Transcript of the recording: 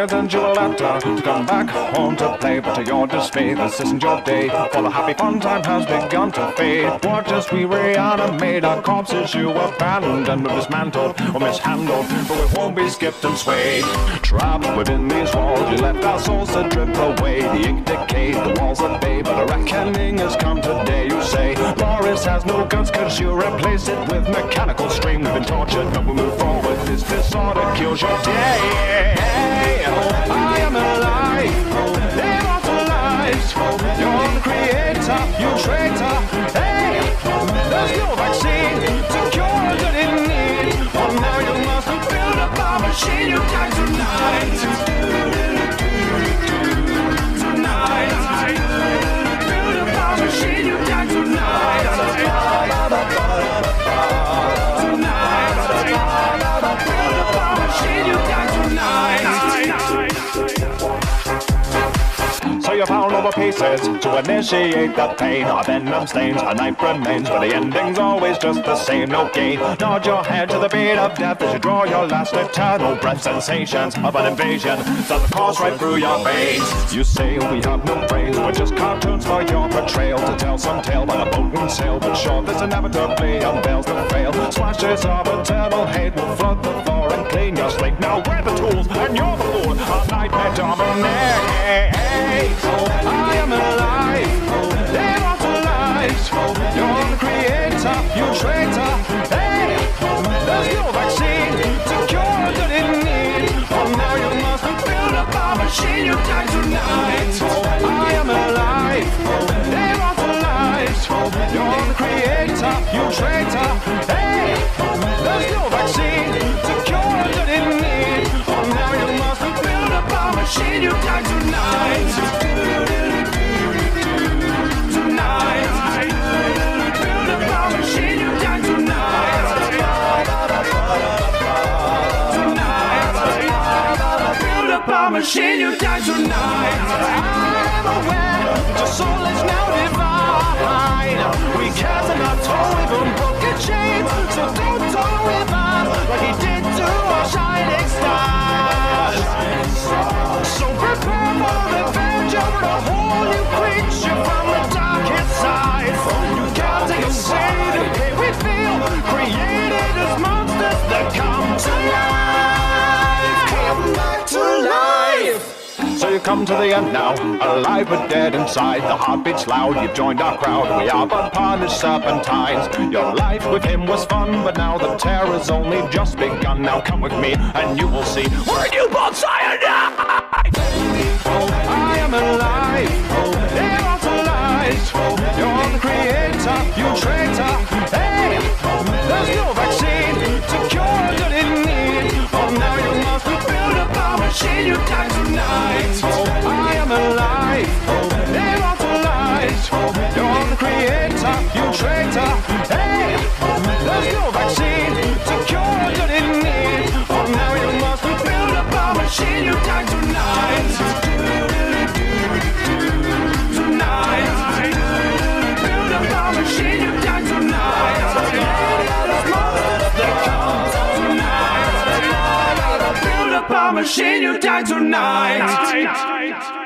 They send you a letter to come back home to play, but to your dismay, this isn't your day. For the happy fun time has begun to fade. Watch as we reanimate our corpses you abandoned, or dismantled, or mishandled, but we won't be skipped and swayed. Trapped within these walls, you left our souls to drip away. The ink decayed, the walls are bay, but a reckoning has come today. You say Boris has no guts, cause you replace it with mechanical stream. We've been tortured, but we move forward. This disorder kills your day. I am alive, immortalized. You're the creator, you traitor. Hey, there's no vaccine to cure that in need. Well, now you must build up our machine. You die tonight. Tonight. Build up our machine. You die tonight. So you pound over pieces to initiate the pain. Our venom stains, our knife remains, but the ending's always just the same. No gain. Nod your head to the beat of death as you draw your last eternal breath. Sensations of an invasion that course right through your veins. You say we have no brains, we're just cartoons for your portrayal. To tell some tale by the boat and sail, but sure this inevitably unveils the frail. Splashes of eternal hate will flood the floor and clean your slate. Now we're the tools and you're the fool. Our nightmare dominates. I am alive, immortalized. You're the creator, you traitor. Hey, there's no vaccine to cure that in need. Oh, now you must build up our machine. You die tonight. I am alive, immortalized. You're the creator, you traitor. Hey, there's no vaccine to cure that in need. Oh, now you must build up our machine. You die tonight. Machine, you die tonight. I'm aware your soul is now divine. We cast in our toe, even broken chains. So don't toy with us like he did to our shining stars. So prepare for revenge over a whole new creature from the darkest side. You can't take a say the pain we feel, created as monsters that come to life. Come back to life. So you come to the end now, alive but dead inside. The heartbeat's loud, you've joined our crowd. We are but punished serpentines. Your life with him was fun, but now the terror's only just begun. Now come with me and you will see we're a newborn cyanide. I am alive, immortalized. You're the creator, you traitor. Hey, there's no vaccine to cure that in need. Oh, now you must build up our machine. You die tonight. I am alive, immortalized. You're the creator, you traitor. Hey, there's no vaccine to cure that in need. Oh, now you must build up our machine. You die tonight. Tonight. Build up our machine. You die tonight. Tonight. Build up our machine. You die tonight.